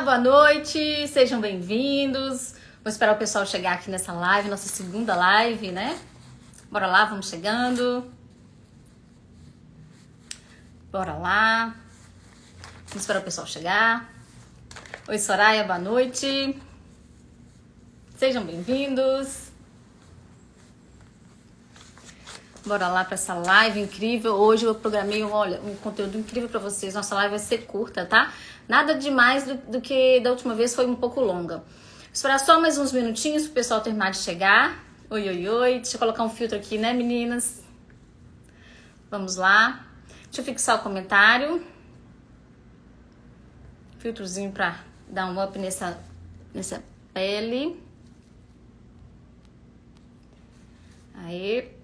Olá, boa noite, sejam bem-vindos. Vou esperar o pessoal chegar aqui nessa live, nossa segunda live, né? Bora lá, vamos chegando. Bora lá. Vamos esperar o pessoal chegar. Oi, Soraya, boa noite. Sejam bem-vindos. Bora lá para essa live incrível. Hoje eu programei, olha, um conteúdo incrível para vocês. Nossa live vai ser curta, tá? Nada demais do que da última vez, foi um pouco longa. Vou esperar só mais uns minutinhos pro pessoal terminar de chegar. Oi, oi, oi. Deixa eu colocar um filtro aqui, né, meninas? Vamos lá. Deixa eu fixar o comentário. Filtrozinho para dar um up nessa pele. Aí.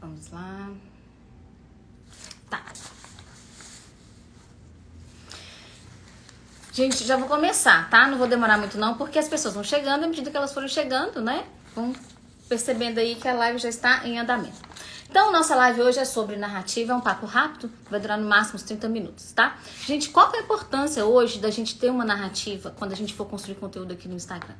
Vamos lá. Tá. Gente, já vou começar, tá? Não vou demorar muito não, porque as pessoas vão chegando, à medida que elas forem chegando, né? Vão percebendo aí que a live já está em andamento. Então, nossa live hoje é sobre narrativa, é um papo rápido, vai durar no máximo uns 30 minutos, tá? Gente, qual que é a importância hoje da gente ter uma narrativa quando a gente for construir conteúdo aqui no Instagram?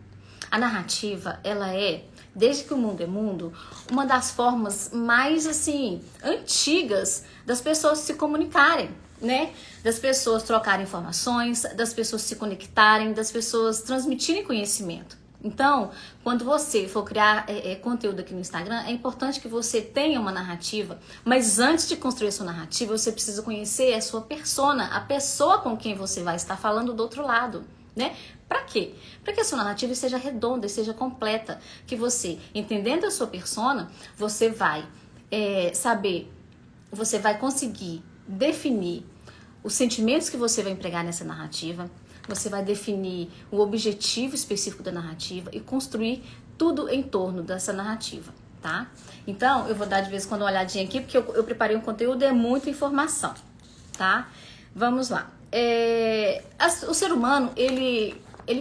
A narrativa, ela é, desde que o mundo é mundo, uma das formas mais, assim, antigas das pessoas se comunicarem, né? Das pessoas trocarem informações, das pessoas se conectarem, das pessoas transmitirem conhecimento. Então, quando você for criar conteúdo aqui no Instagram, é importante que você tenha uma narrativa, mas antes de construir a sua narrativa, você precisa conhecer a sua persona, a pessoa com quem você vai estar falando do outro lado, né? Para quê? Para que a sua narrativa seja redonda e seja completa, que você, entendendo a sua persona, você vai saber, você vai conseguir definir os sentimentos que você vai empregar nessa narrativa, você vai definir o objetivo específico da narrativa e construir tudo em torno dessa narrativa, tá? Então, eu vou dar de vez em quando uma olhadinha aqui, porque eu preparei um conteúdo, é muita informação, tá? Vamos lá. O ser humano, ele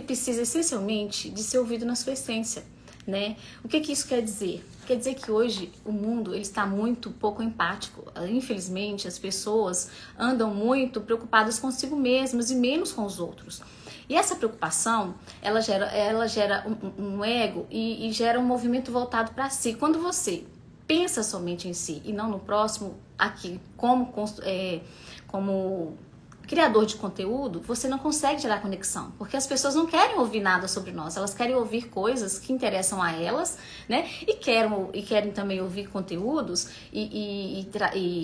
precisa essencialmente de ser ouvido na sua essência, né? O que isso quer dizer? Quer dizer que hoje o mundo ele está muito pouco empático. Infelizmente, as pessoas andam muito preocupadas consigo mesmas e menos com os outros. E essa preocupação, ela gera um ego e gera um movimento voltado para si. Quando você pensa somente em si e não no próximo, aqui, como criador de conteúdo, você não consegue gerar conexão, porque as pessoas não querem ouvir nada sobre nós, elas querem ouvir coisas que interessam a elas, né? E querem também ouvir conteúdos e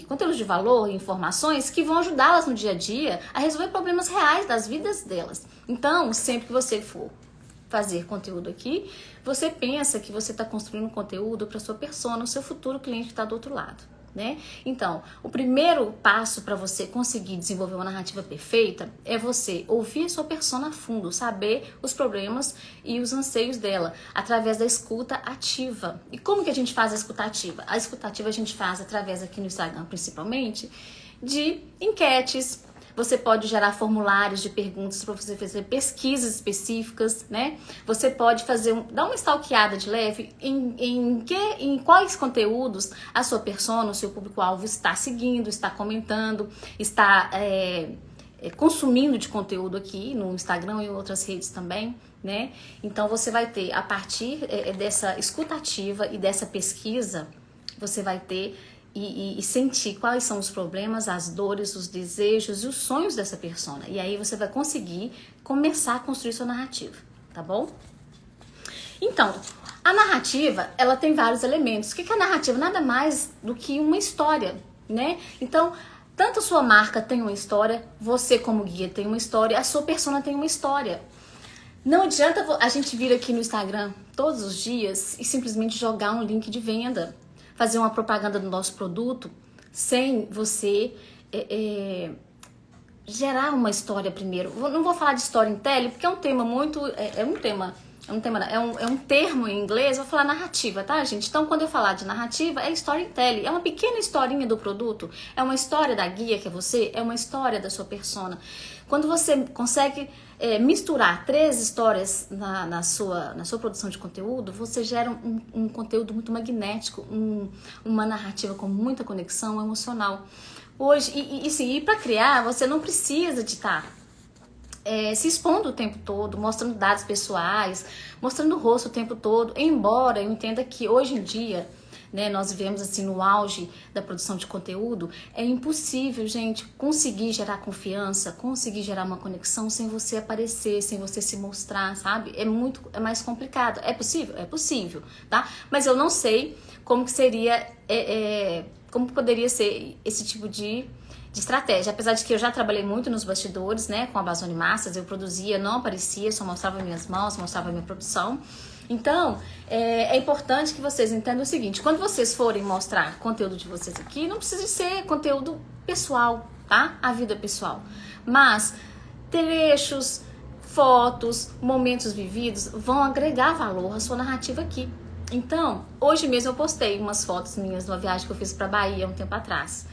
conteúdos de valor, informações que vão ajudá-las no dia a dia a resolver problemas reais das vidas delas. Então, sempre que você for fazer conteúdo aqui, você pensa que você está construindo conteúdo para sua persona, o seu futuro cliente que está do outro lado, né? Então, o primeiro passo para você conseguir desenvolver uma narrativa perfeita é você ouvir a sua persona a fundo, saber os problemas e os anseios dela, através da escuta ativa. E como que a gente faz a escuta ativa? A escuta ativa a gente faz através, aqui no Instagram principalmente, de enquetes. Você pode gerar formulários de perguntas para você fazer pesquisas específicas, né? Você pode dar uma stalkeada de leve em quais conteúdos a sua persona, o seu público-alvo está seguindo, está comentando, está consumindo de conteúdo aqui no Instagram e em outras redes também, né? Então você vai ter, a partir dessa escuta ativa e dessa pesquisa, você vai ter e sentir quais são os problemas, as dores, os desejos e os sonhos dessa persona. E aí você vai conseguir começar a construir sua narrativa, tá bom? Então, a narrativa, ela tem vários elementos. O que é a narrativa? Nada mais do que uma história, né? Então, tanto a sua marca tem uma história, você como guia tem uma história, a sua persona tem uma história. Não adianta a gente vir aqui no Instagram todos os dias e simplesmente jogar um link de venda, fazer uma propaganda do nosso produto, sem você gerar uma história primeiro. Não vou falar de storytelling, porque é um tema muito... É um termo em inglês, vou falar narrativa, tá, gente? Então, quando eu falar de narrativa, é storytelling. É uma pequena historinha do produto, é uma história da guia que é você, é uma história da sua persona. Quando você consegue misturar 3 histórias na sua produção de conteúdo, você gera um conteúdo muito magnético, uma narrativa com muita conexão emocional. Hoje, sim, e para criar, você não precisa de estar se expondo o tempo todo, mostrando dados pessoais, mostrando o rosto o tempo todo, embora eu entenda que hoje em dia, né, nós vivemos assim no auge da produção de conteúdo, é impossível, gente, conseguir gerar confiança, conseguir gerar uma conexão sem você aparecer, sem você se mostrar, sabe? É mais complicado. É possível? É possível, tá? Mas eu não sei como que seria, como poderia ser esse tipo de estratégia, apesar de que eu já trabalhei muito nos bastidores, né, com a Bazone Massas, eu produzia, não aparecia, só mostrava minhas mãos, mostrava minha produção. Então, é importante que vocês entendam o seguinte, quando vocês forem mostrar conteúdo de vocês aqui, não precisa ser conteúdo pessoal, tá? A vida pessoal. Mas trechos, fotos, momentos vividos vão agregar valor à sua narrativa aqui. Então, hoje mesmo eu postei umas fotos minhas de uma viagem que eu fiz pra Bahia um tempo atrás.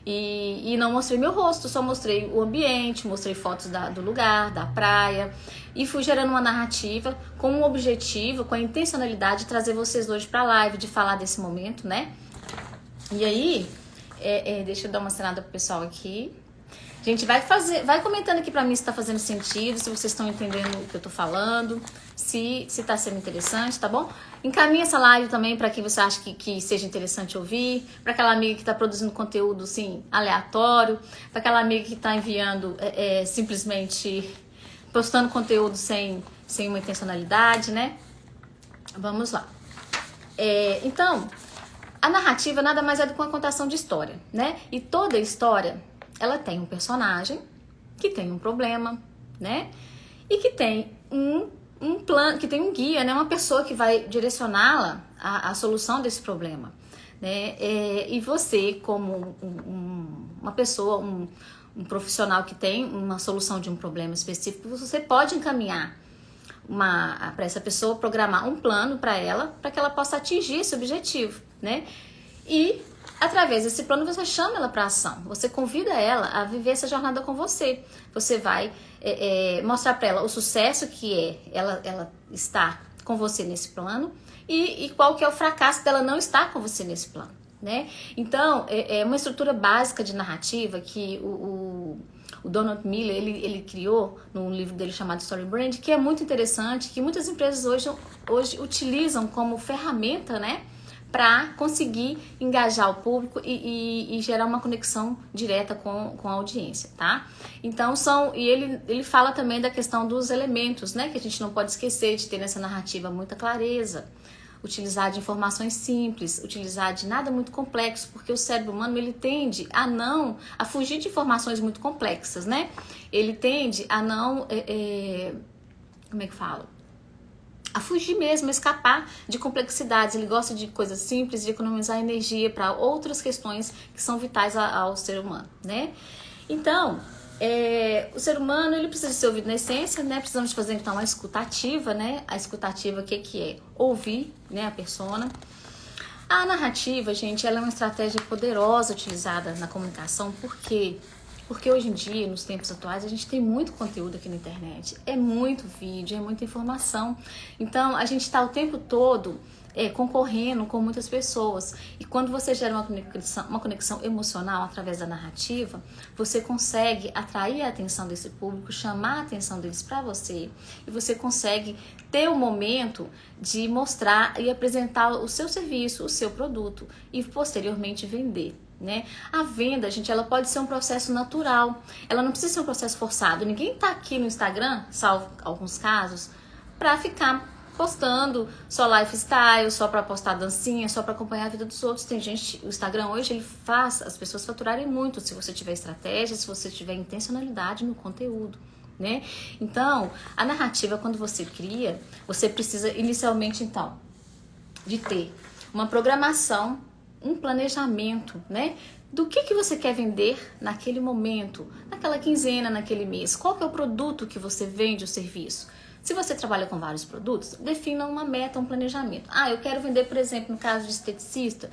E não mostrei meu rosto, só mostrei o ambiente, mostrei fotos do lugar, da praia. E fui gerando uma narrativa com um objetivo, com a intencionalidade de trazer vocês hoje pra live, de falar desse momento, né? E aí, deixa eu dar uma assinada pro pessoal aqui. Gente, vai comentando aqui pra mim se tá fazendo sentido, se vocês estão entendendo o que eu tô falando, se tá sendo interessante, tá bom? Encaminha essa live também pra quem você acha que seja interessante ouvir, pra aquela amiga que tá produzindo conteúdo, assim, aleatório, pra aquela amiga que tá enviando, simplesmente postando conteúdo sem uma intencionalidade, né? Vamos lá. Então, a narrativa nada mais é do que uma contação de história, né? E toda história, ela tem um personagem que tem um problema, né? E que tem um plano, que tem um guia, né? Uma pessoa que vai direcioná-la à solução desse problema, né? E você, como uma pessoa, um profissional que tem uma solução de um problema específico, você pode encaminhar para essa pessoa, programar um plano para ela, para que ela possa atingir esse objetivo, né? E através desse plano você chama ela para ação, você convida ela a viver essa jornada com você. Você vai mostrar para ela o sucesso que é ela estar com você nesse plano e qual que é o fracasso dela não estar com você nesse plano, né? Então, é uma estrutura básica de narrativa que o Donald Miller, ele criou num livro dele chamado Story Brand, que é muito interessante, que muitas empresas hoje utilizam como ferramenta, né? Para conseguir engajar o público e gerar uma conexão direta com a audiência, tá? Então ele fala também da questão dos elementos, né? Que a gente não pode esquecer de ter nessa narrativa muita clareza, utilizar de informações simples, utilizar de nada muito complexo, porque o cérebro humano ele tende a fugir de informações muito complexas, né? Ele tende a não, como é que fala? A fugir mesmo, a escapar de complexidades. Ele gosta de coisas simples, de economizar energia para outras questões que são vitais ao ser humano, né? Então, o ser humano ele precisa ser ouvido na essência, né? Precisamos fazer então uma escutativa, né? A escutativa, o que é? Ouvir, né, a persona. A narrativa, gente, ela é uma estratégia poderosa utilizada na comunicação, porque hoje em dia, nos tempos atuais, a gente tem muito conteúdo aqui na internet. É muito vídeo, é muita informação. Então, a gente está o tempo todo concorrendo com muitas pessoas. E quando você gera uma conexão emocional através da narrativa, você consegue atrair a atenção desse público, chamar a atenção deles para você. E você consegue ter o momento de mostrar e apresentar o seu serviço, o seu produto e posteriormente vender. Né? A venda, gente, ela pode ser um processo natural, ela não precisa ser um processo forçado. Ninguém tá aqui no Instagram, salvo alguns casos, pra ficar postando só lifestyle, só pra postar dancinha, só pra acompanhar a vida dos outros. Tem gente, o Instagram hoje ele faz as pessoas faturarem muito se você tiver estratégia, se você tiver intencionalidade no conteúdo, né? Então, a narrativa, quando você cria, você precisa inicialmente então de ter uma programação, um planejamento, né? Do que você quer vender naquele momento, naquela quinzena, naquele mês. Qual que é o produto que você vende, o serviço? Se você trabalha com vários produtos, defina uma meta, um planejamento. Eu quero vender, por exemplo, no caso de esteticista,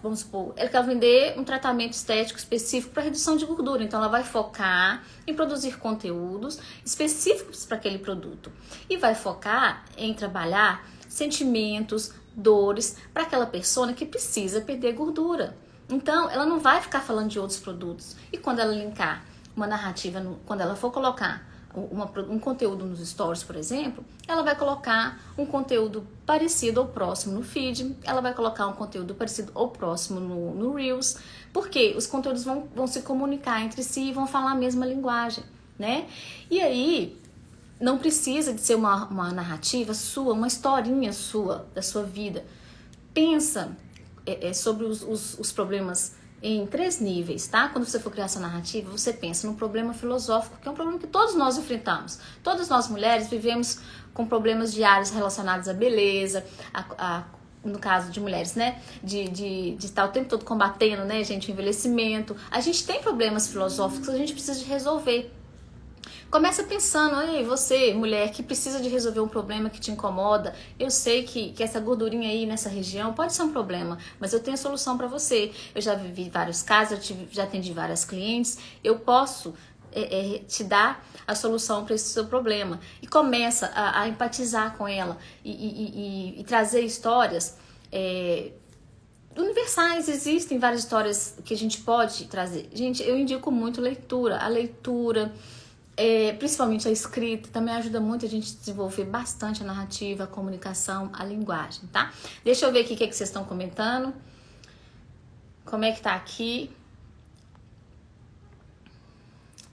vamos supor, ela quer vender um tratamento estético específico para redução de gordura. Então, ela vai focar em produzir conteúdos específicos para aquele produto. E vai focar em trabalhar sentimentos, dores para aquela pessoa que precisa perder gordura, Então, ela não vai ficar falando de outros produtos. E quando ela linkar uma narrativa, quando ela for colocar um conteúdo nos stories, por exemplo, ela vai colocar um conteúdo parecido ou próximo no feed, ela vai colocar um conteúdo parecido ou próximo no Reels, porque os conteúdos vão se comunicar entre si e vão falar a mesma linguagem, né? E aí, não precisa de ser uma narrativa sua, uma historinha sua, da sua vida. Pensa sobre os problemas em 3 níveis, tá? Quando você for criar essa narrativa, você pensa no problema filosófico, que é um problema que todos nós enfrentamos. Todas nós mulheres vivemos com problemas diários relacionados à beleza, no caso de mulheres, né? De estar o tempo todo combatendo, né, gente, o envelhecimento. A gente tem problemas filosóficos que a gente precisa de resolver. Começa pensando, ei, você, mulher, que precisa de resolver um problema que te incomoda, eu sei que essa gordurinha aí nessa região pode ser um problema, mas eu tenho a solução para você. Eu já vivi vários casos, já atendi várias clientes, eu posso te dar a solução para esse seu problema. E começa a empatizar com ela e trazer histórias universais. Existem várias histórias que a gente pode trazer. Gente, eu indico muito leitura. A leitura, principalmente a escrita, também ajuda muito a gente a desenvolver bastante a narrativa, a comunicação, a linguagem, tá? Deixa eu ver aqui o que vocês estão comentando. Como é que tá aqui?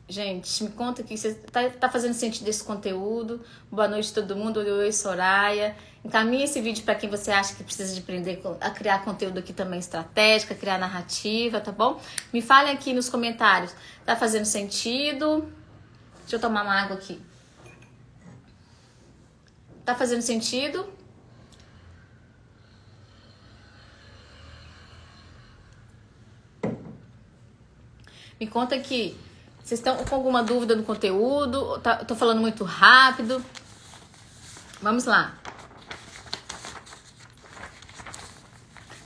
Gente, me conta que você tá fazendo sentido desse conteúdo. Boa noite todo mundo. Oi, Soraya. Encaminhe esse vídeo para quem você acha que precisa de aprender a criar conteúdo aqui também estratégico, a criar narrativa, tá bom? Me falem aqui nos comentários. Tá fazendo sentido? Deixa eu tomar uma água aqui. Tá fazendo sentido? Me conta aqui. Vocês estão com alguma dúvida no conteúdo? Tô falando muito rápido. Vamos lá.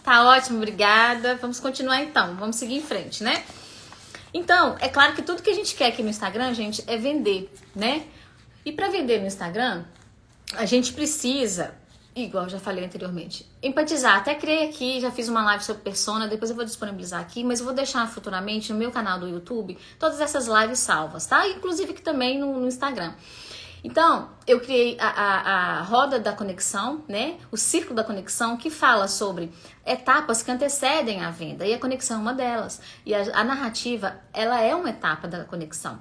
Tá ótimo, obrigada. Vamos continuar então. Vamos seguir em frente, né? Então, é claro que tudo que a gente quer aqui no Instagram, gente, é vender, né? E para vender no Instagram, a gente precisa, igual eu já falei anteriormente, empatizar. Até criei aqui, já fiz uma live sobre persona, depois eu vou disponibilizar aqui, mas eu vou deixar futuramente no meu canal do YouTube todas essas lives salvas, tá? Inclusive aqui também no Instagram. Então, eu criei a roda da conexão, né? O círculo da conexão, que fala sobre etapas que antecedem a venda. E a conexão é uma delas. E a narrativa, ela é uma etapa da conexão.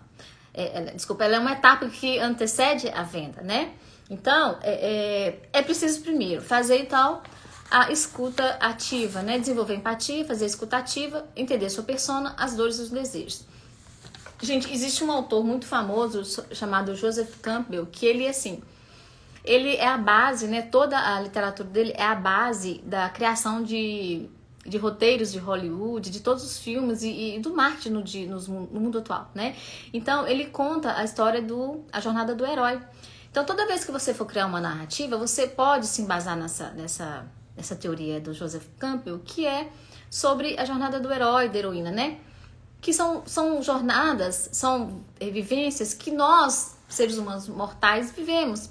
Ela é uma etapa que antecede a venda, né? Então, é preciso primeiro fazer então a escuta ativa, né? Desenvolver empatia, fazer a escuta ativa, entender sua persona, as dores e os desejos. Gente, existe um autor muito famoso chamado Joseph Campbell, que ele, assim, ele é a base, né? Toda a literatura dele é a base da criação de roteiros de Hollywood, de todos os filmes e do marketing no mundo atual, né? Então, ele conta a história a jornada do herói. Então, toda vez que você for criar uma narrativa, você pode se embasar nessa teoria do Joseph Campbell, que é sobre a jornada do herói, da heroína, né? Que são jornadas, são vivências que nós, seres humanos mortais, vivemos.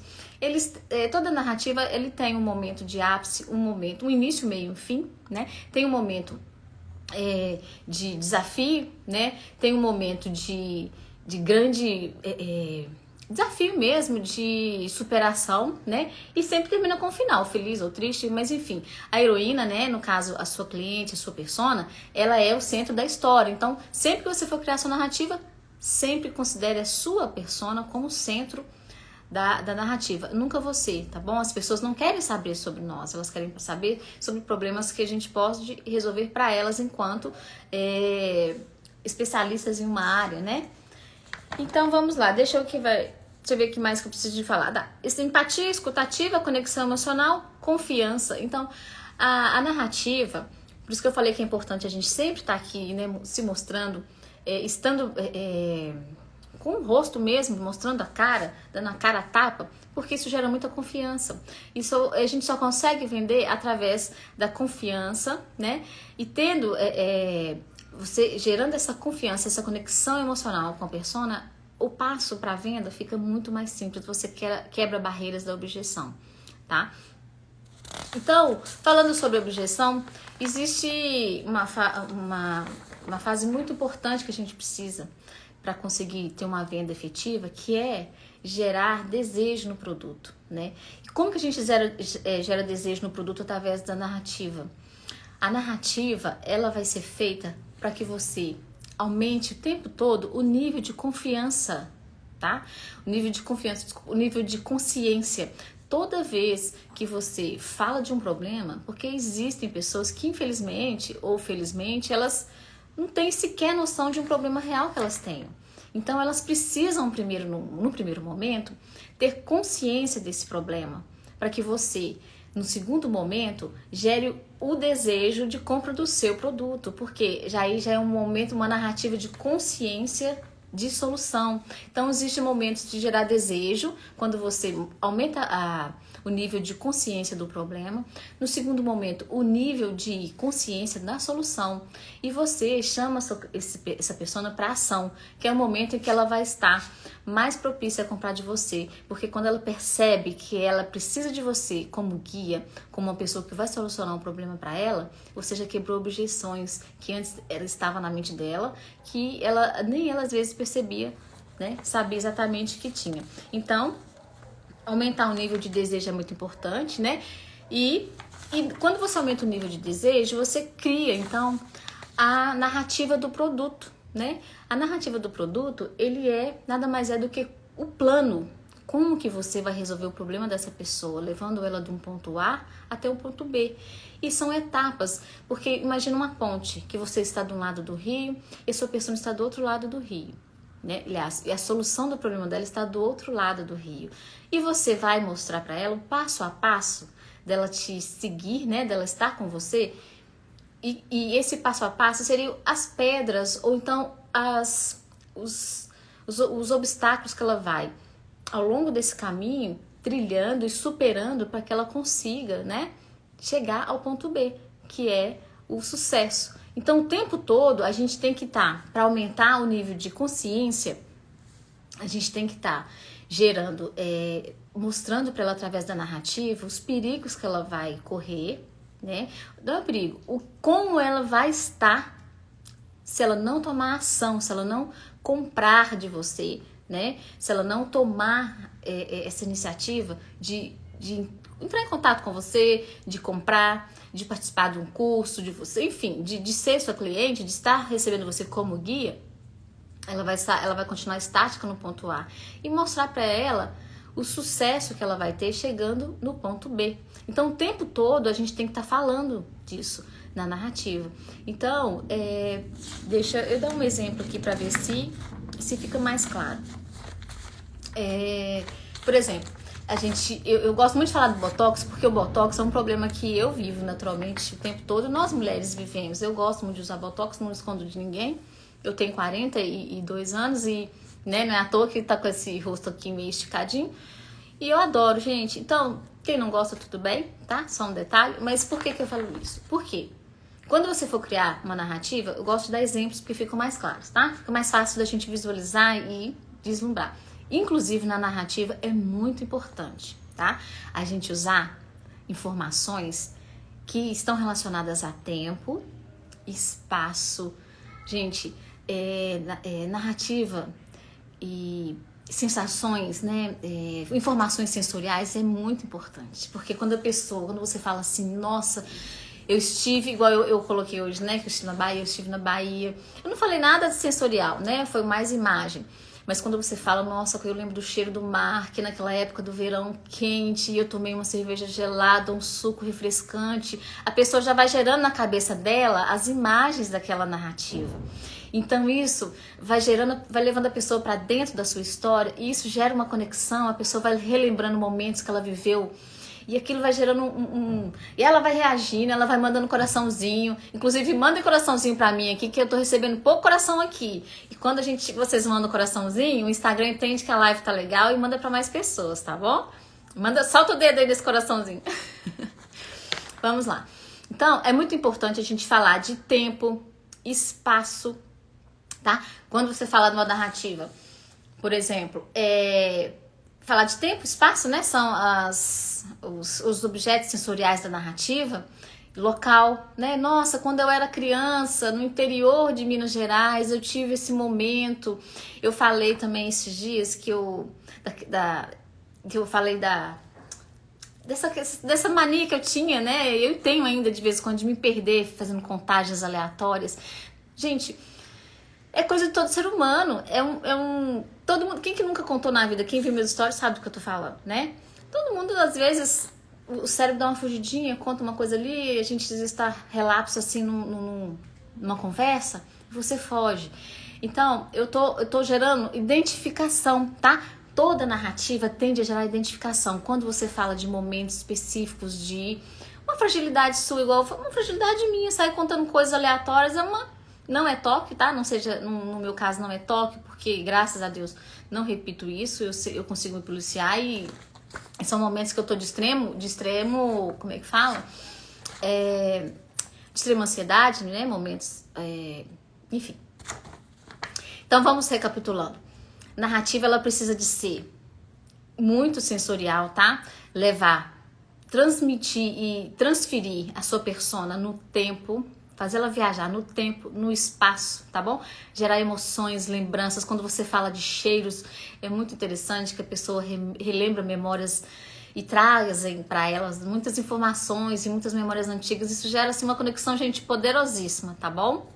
Toda narrativa ele tem um momento de ápice, um início, meio e fim, né? Tem um momento de desafio, né? Tem um momento de grande desafio mesmo, de superação, né? E sempre termina com um final, feliz ou triste, mas enfim. A heroína, né? No caso, a sua cliente, a sua persona, ela é o centro da história. Então, sempre que você for criar sua narrativa, sempre considere a sua persona como centro da narrativa. Nunca você, tá bom? As pessoas não querem saber sobre nós, elas querem saber sobre problemas que a gente pode resolver para elas enquanto especialistas em uma área, né? Então vamos lá, deixa eu ver o que mais que eu preciso de falar. Empatia, escutativa, conexão emocional, confiança. Então, a narrativa, por isso que eu falei que é importante a gente sempre estar aqui, né, se mostrando, estando com o rosto mesmo, mostrando a cara, dando a cara a tapa, porque isso gera muita confiança. Isso a gente só consegue vender através da confiança, né? E tendo você gerando essa confiança, essa conexão emocional com a persona, o passo para a venda fica muito mais simples. Você quebra barreiras da objeção, tá? Então, falando sobre objeção, existe uma fase muito importante que a gente precisa para conseguir ter uma venda efetiva, que é gerar desejo no produto, né? E como que a gente gera desejo no produto através da narrativa? A narrativa, ela vai ser feita para que você aumente o tempo todo o nível de confiança, tá? O nível de confiança, o nível de consciência. Toda vez que você fala de um problema, porque existem pessoas que infelizmente ou felizmente elas não têm sequer noção de um problema real que elas tenham. Então elas precisam primeiro, no primeiro momento, ter consciência desse problema, para que você, no segundo momento, gere o desejo de compra do seu produto, porque aí já é um momento, uma narrativa de consciência de solução. Então, existem momentos de gerar desejo, quando você aumenta o nível de consciência do problema. No segundo momento, o nível de consciência da solução. E você chama essa pessoa para ação, que é o momento em que ela vai estar mais propícia a comprar de você. Porque quando ela percebe que ela precisa de você como guia, como uma pessoa que vai solucionar um problema para ela, você já quebrou objeções que antes ela estava na mente dela, que nem ela às vezes percebia, né? Sabia exatamente o que tinha. Então, aumentar o nível de desejo é muito importante, né? E quando você aumenta o nível de desejo, você cria, então, a narrativa do produto, né? A narrativa do produto, ele nada mais é do que o plano. Como que você vai resolver o problema dessa pessoa, levando ela de um ponto A até o ponto B. E são etapas, porque imagina uma ponte, que você está de um lado do rio e sua pessoa está do outro lado do rio. Né? Aliás, e a solução do problema dela está do outro lado do rio. E você vai mostrar para ela o passo a passo dela te seguir, né? Dela estar com você. E esse passo a passo seriam as pedras ou então os obstáculos que ela vai ao longo desse caminho trilhando e superando para que ela consiga, né, chegar ao ponto B, que é o sucesso. Então, o tempo todo a gente tem que estar, para aumentar o nível de consciência, a gente tem que estar gerando, mostrando para ela através da narrativa os perigos que ela vai correr, né? Não é perigo, como ela vai estar se ela não tomar ação, se ela não comprar de você, né? Se ela não tomar essa iniciativa de entrar em contato com você, de comprar, de participar de um curso, de você, enfim, de ser sua cliente, de estar recebendo você como guia, ela vai continuar estática no ponto A e mostrar para ela o sucesso que ela vai ter chegando no ponto B. Então, o tempo todo a gente tem que estar falando disso na narrativa. Então, deixa eu dar um exemplo aqui para ver se fica mais claro. Por exemplo, eu gosto muito de falar do Botox, porque o Botox é um problema que eu vivo naturalmente o tempo todo, nós mulheres vivemos. Eu gosto muito de usar Botox, não escondo de ninguém. Eu tenho 42 anos e, né, não é à toa que tá com esse rosto aqui meio esticadinho. E eu adoro, gente. Então, quem não gosta, tudo bem, tá? Só um detalhe. Mas por que eu falo isso? Por quê? Quando você for criar uma narrativa, eu gosto de dar exemplos porque ficam mais claros, tá? Fica mais fácil da gente visualizar e deslumbrar. Inclusive, na narrativa é muito importante, tá? A gente usar informações que estão relacionadas a tempo, espaço. Gente, narrativa e sensações, né? Informações sensoriais é muito importante. Porque quando você fala assim, nossa, eu estive, igual eu coloquei hoje, né? Que eu estive na Bahia. Eu não falei nada de sensorial, né? Foi mais imagem. Mas quando você fala, nossa, eu lembro do cheiro do mar, que naquela época do verão quente, eu tomei uma cerveja gelada, um suco refrescante, a pessoa já vai gerando na cabeça dela as imagens daquela narrativa. Então isso vai levando a pessoa para dentro da sua história, e isso gera uma conexão, a pessoa vai relembrando momentos que ela viveu. E aquilo vai gerando E ela vai reagindo, ela vai mandando coraçãozinho. Inclusive, mandem coraçãozinho pra mim aqui, que eu tô recebendo pouco coração aqui. E quando vocês mandam coraçãozinho, o Instagram entende que a live tá legal e manda pra mais pessoas, tá bom? Solta o dedo aí desse coraçãozinho. Vamos lá. Então, é muito importante a gente falar de tempo, espaço, tá? Quando você fala de uma narrativa, por exemplo, falar de tempo, espaço, né? São os objetos sensoriais da narrativa. Local, né? Nossa, quando eu era criança, no interior de Minas Gerais, eu tive esse momento. Eu falei também esses dias que eu falei dessa mania que eu tinha, né? Eu tenho ainda de vez em quando de me perder fazendo contagens aleatórias. Gente, é coisa de todo ser humano. Todo mundo, quem que nunca contou na vida, quem viu meus stories sabe do que eu tô falando, né? Todo mundo, às vezes, o cérebro dá uma fugidinha, conta uma coisa ali, a gente às vezes tá relapso assim numa conversa, você foge. Então, eu tô gerando identificação, tá? Toda narrativa tende a gerar identificação. Quando você fala de momentos específicos de uma fragilidade sua, igual uma fragilidade minha, sair contando coisas aleatórias, não é toque, tá? Não seja, no meu caso não é toque, porque graças a Deus não repito isso, eu consigo me policiar e são momentos que eu tô de extremo, como é que fala? De extrema ansiedade, né? Momentos, enfim. Então vamos recapitulando. Narrativa, ela precisa de ser muito sensorial, tá? Transmitir e transferir a sua persona no tempo, fazer ela viajar no tempo, no espaço, tá bom? Gerar emoções, lembranças. Quando você fala de cheiros, é muito interessante que a pessoa relembra memórias e trazem para elas muitas informações e muitas memórias antigas. Isso gera assim uma conexão, gente, poderosíssima, tá bom?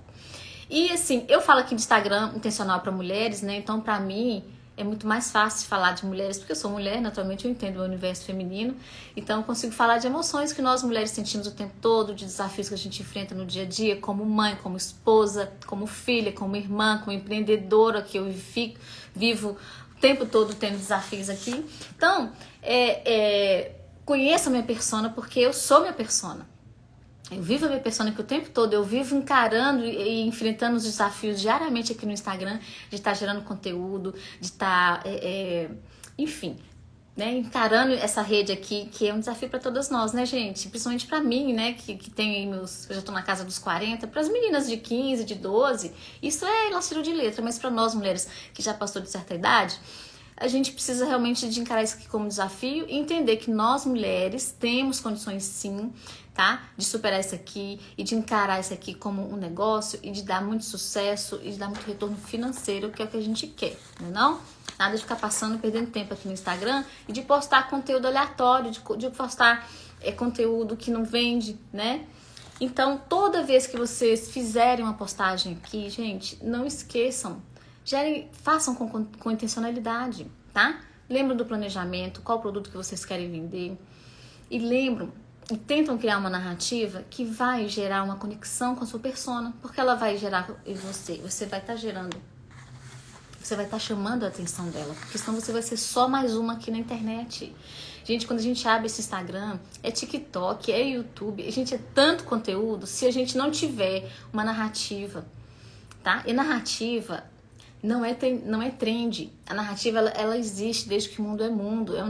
E assim, eu falo aqui de Instagram intencional para mulheres, né? Então, para mim, é muito mais fácil falar de mulheres, porque eu sou mulher, naturalmente eu entendo o universo feminino, então eu consigo falar de emoções que nós mulheres sentimos o tempo todo, de desafios que a gente enfrenta no dia a dia, como mãe, como esposa, como filha, como irmã, como empreendedora, que eu vivo o tempo todo tendo desafios aqui. Então, conheça a minha persona, porque eu sou minha persona. Eu vivo a minha persona aqui o tempo todo, eu vivo encarando e enfrentando os desafios diariamente aqui no Instagram, de estar gerando conteúdo, de estar, enfim, né, encarando essa rede aqui, que é um desafio para todas nós, né, gente? Principalmente para mim, né, que tem aí eu já tô na casa dos 40, para as meninas de 15, de 12, isso é laço de letra, mas para nós mulheres que já passou de certa idade, a gente precisa realmente de encarar isso aqui como desafio e entender que nós mulheres temos condições sim, tá? De superar isso aqui e de encarar isso aqui como um negócio e de dar muito sucesso e de dar muito retorno financeiro, que é o que a gente quer, não? Nada de ficar passando, perdendo tempo aqui no Instagram e de postar conteúdo aleatório, de postar conteúdo que não vende, né? Então, toda vez que vocês fizerem uma postagem aqui, gente, não esqueçam, façam com intencionalidade, tá? Lembram do planejamento, qual produto que vocês querem vender e lembram e tentam criar uma narrativa que vai gerar uma conexão com a sua persona, porque ela vai gerar em você vai estar gerando, você vai estar chamando a atenção dela, porque senão você vai ser só mais uma aqui na internet. Gente, quando a gente abre esse Instagram, é TikTok, é YouTube, gente, é tanto conteúdo, se a gente não tiver uma narrativa, tá? E narrativa não é trend. A narrativa, ela existe desde que o mundo é mundo. É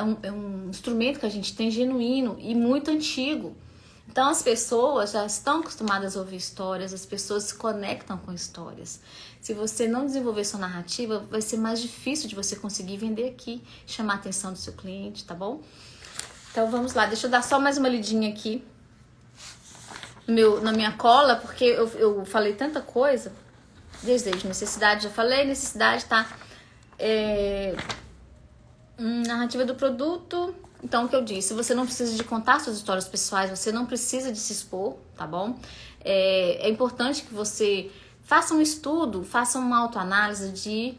um instrumento que a gente tem genuíno e muito antigo. Então as pessoas já estão acostumadas a ouvir histórias, as pessoas se conectam com histórias. Se você não desenvolver sua narrativa, vai ser mais difícil de você conseguir vender aqui, chamar a atenção do seu cliente, tá bom? Então vamos lá, deixa eu dar só mais uma lidinha aqui na minha cola, porque eu falei tanta coisa. Desejo, necessidade, já falei, necessidade, tá? Narrativa do produto. Então, o que eu disse, você não precisa de contar suas histórias pessoais, você não precisa de se expor, tá bom? É importante que você faça um estudo, faça uma autoanálise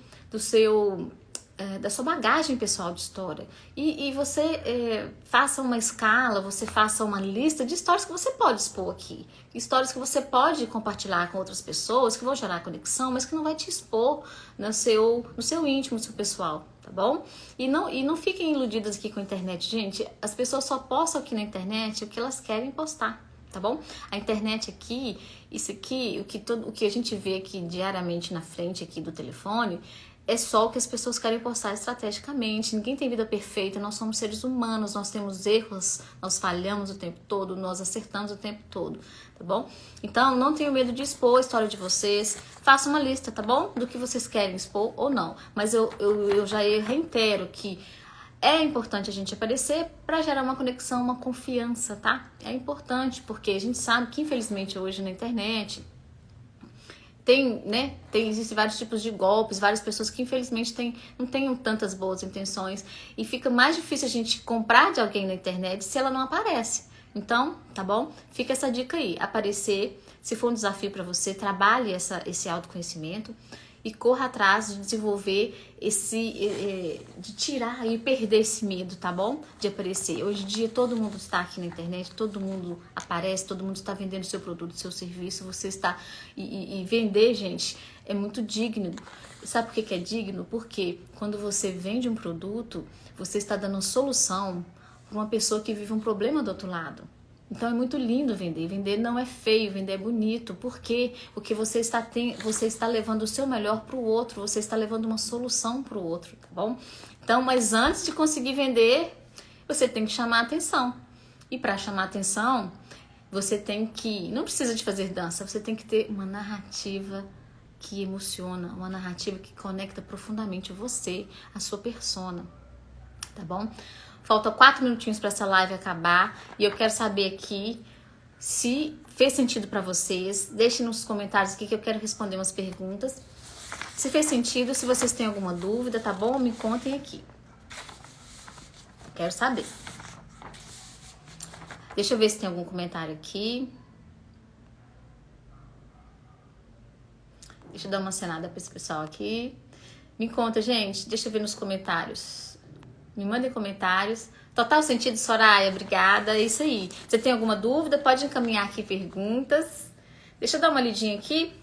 da sua bagagem pessoal de história. E você faça uma escala, você faça uma lista de histórias que você pode expor aqui. Histórias que você pode compartilhar com outras pessoas, que vão gerar conexão, mas que não vai te expor no seu íntimo, no seu pessoal, tá bom? E não fiquem iludidas aqui com a internet, gente. As pessoas só postam aqui na internet o que elas querem postar, tá bom? A internet aqui, isso aqui, o que a gente vê aqui diariamente na frente aqui do telefone, é só o que as pessoas querem postar estrategicamente. Ninguém tem vida perfeita, nós somos seres humanos, nós temos erros, nós falhamos o tempo todo, nós acertamos o tempo todo, tá bom? Então, não tenho medo de expor a história de vocês. Faça uma lista, tá bom? Do que vocês querem expor ou não. Mas eu já reitero que é importante a gente aparecer para gerar uma conexão, uma confiança, tá? É importante porque a gente sabe que, infelizmente, hoje na internet existem vários tipos de golpes, várias pessoas que infelizmente não têm tantas boas intenções e fica mais difícil a gente comprar de alguém na internet se ela não aparece. Então, tá bom? Fica essa dica aí, aparecer, se for um desafio para você, trabalhe esse autoconhecimento e corra atrás de desenvolver de tirar e perder esse medo, tá bom? De aparecer. Hoje em dia todo mundo está aqui na internet, todo mundo aparece, todo mundo está vendendo seu produto, seu serviço, você está... E vender, gente, é muito digno. Sabe por que é digno? Porque quando você vende um produto, você está dando solução para uma pessoa que vive um problema do outro lado. Então é muito lindo vender. Vender não é feio, vender é bonito. Por quê? Porque você está levando o seu melhor para o outro, você está levando uma solução para o outro, tá bom? Então, mas antes de conseguir vender, você tem que chamar a atenção. E para chamar a atenção, você tem que... Não precisa de fazer dança, você tem que ter uma narrativa que emociona, uma narrativa que conecta profundamente você, a sua persona, tá bom? Falta 4 minutinhos para essa live acabar e eu quero saber aqui se fez sentido para vocês. Deixem nos comentários aqui que eu quero responder umas perguntas. Se fez sentido, se vocês têm alguma dúvida, tá bom? Me contem aqui. Quero saber. Deixa eu ver se tem algum comentário aqui. Deixa eu dar uma acenada para esse pessoal aqui. Me conta, gente. Deixa eu ver nos comentários. Me mandem comentários. Total sentido, Soraya, obrigada. É isso aí. Você tem alguma dúvida? Pode encaminhar aqui perguntas. Deixa eu dar uma lidinha aqui,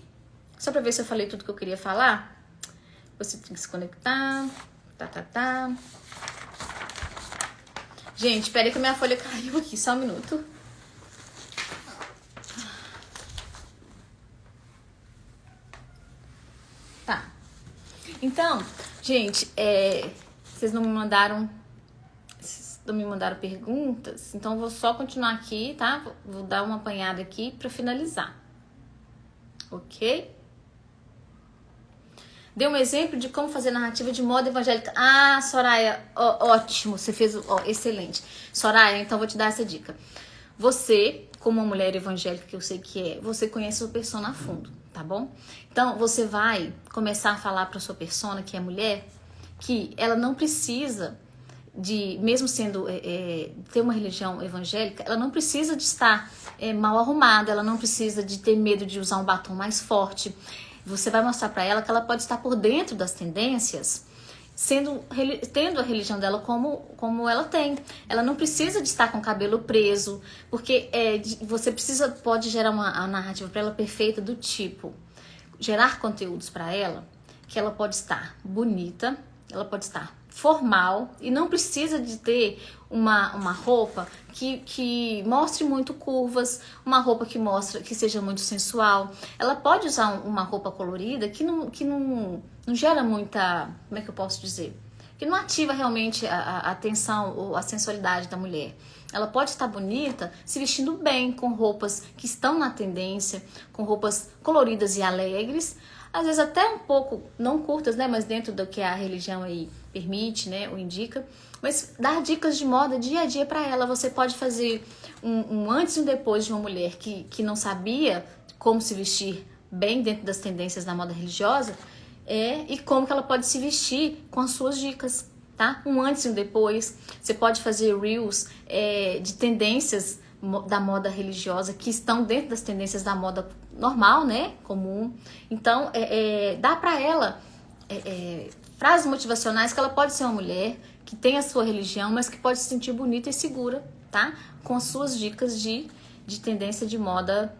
só pra ver se eu falei tudo que eu queria falar. Você tem que se conectar. Tá. Gente, espera aí que a minha folha caiu aqui, só um minuto. Tá. Então, gente, vocês não me mandaram perguntas, então eu vou só continuar aqui, tá? Vou dar uma apanhada aqui para finalizar, ok? Dê um exemplo de como fazer narrativa de moda evangélica. Ah, Soraya, ótimo, você fez, excelente. Soraya, então vou te dar essa dica. Você, como uma mulher evangélica que eu sei que é, você conhece sua persona a fundo, tá bom? Então você vai começar a falar para sua persona, que é mulher, que ela não precisa de, mesmo sendo ter uma religião evangélica, ela não precisa de estar mal arrumada, ela não precisa de ter medo de usar um batom mais forte. Você vai mostrar para ela que ela pode estar por dentro das tendências, tendo a religião dela como ela tem. Ela não precisa de estar com o cabelo preso, porque você pode gerar uma narrativa para ela perfeita do tipo, gerar conteúdos para ela, que ela pode estar bonita, ela pode estar formal e não precisa de ter uma roupa que mostre muito curvas, uma roupa que seja muito sensual. Ela pode usar uma roupa colorida que não gera muita, como é que eu posso dizer? Que não ativa realmente a atenção ou a sensualidade da mulher. Ela pode estar bonita se vestindo bem, com roupas que estão na tendência, com roupas coloridas e alegres, às vezes até um pouco, não curtas, né, mas dentro do que a religião aí permite, né, ou indica, mas dar dicas de moda dia a dia para ela. Você pode fazer um antes e um depois de uma mulher que não sabia como se vestir bem dentro das tendências da moda religiosa, e como que ela pode se vestir com as suas dicas, tá? Um antes e um depois. Você pode fazer reels de tendências da moda religiosa que estão dentro das tendências da moda normal, né, comum. Então, dá para ela frases motivacionais que ela pode ser uma mulher que tem a sua religião, mas que pode se sentir bonita e segura, tá? Com as suas dicas de tendência de moda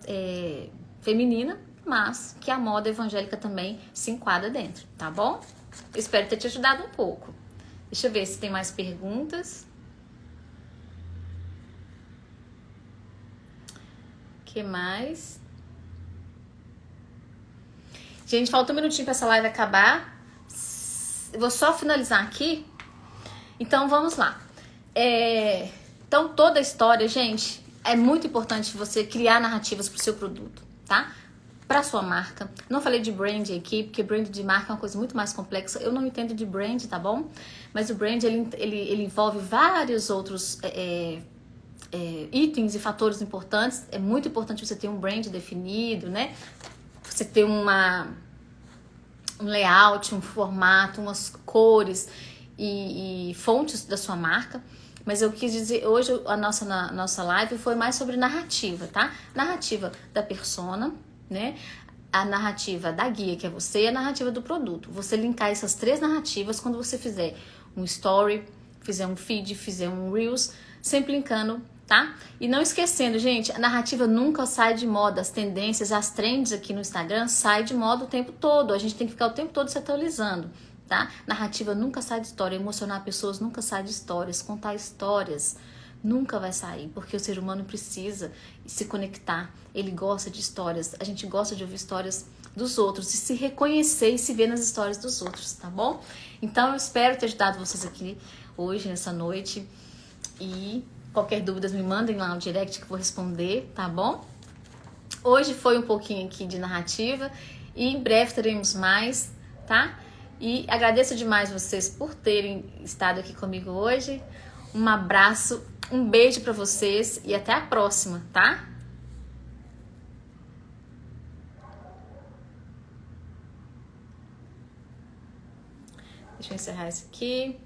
feminina, mas que a moda evangélica também se enquadra dentro, tá bom? Espero ter te ajudado um pouco. Deixa eu ver se tem mais perguntas. O que mais? Gente, falta um minutinho para essa live acabar. vou só finalizar aqui. Então, vamos lá. Então, toda a história, gente, é muito importante você criar narrativas para o seu produto, tá? Para sua marca. Não falei de brand aqui, porque brand de marca é uma coisa muito mais complexa. Eu não entendo de brand, tá bom? Mas o brand, ele envolve vários outros itens e fatores importantes. É muito importante você ter um brand definido, né? Você ter um layout, um formato, umas cores e fontes da sua marca. Mas eu quis dizer, hoje a nossa live foi mais sobre narrativa, tá? Narrativa da persona, né? A narrativa da guia, que é você, e a narrativa do produto. Você linkar essas 3 narrativas quando você fizer um story, fizer um feed, fizer um reels, sempre linkando, tá? E não esquecendo, gente, a narrativa nunca sai de moda. As tendências, as trends aqui no Instagram saem de moda o tempo todo. A gente tem que ficar o tempo todo se atualizando, tá? Narrativa nunca sai de história. Emocionar pessoas nunca sai de histórias. Contar histórias nunca vai sair, porque o ser humano precisa se conectar. Ele gosta de histórias. A gente gosta de ouvir histórias dos outros e se reconhecer e se ver nas histórias dos outros, tá bom? Então eu espero ter ajudado vocês aqui hoje, nessa noite. E qualquer dúvida me mandem lá no direct que eu vou responder, tá bom? Hoje foi um pouquinho aqui de narrativa e em breve teremos mais, tá? E agradeço demais vocês por terem estado aqui comigo hoje. Um abraço, um beijo pra vocês e até a próxima, tá? Deixa eu encerrar isso aqui.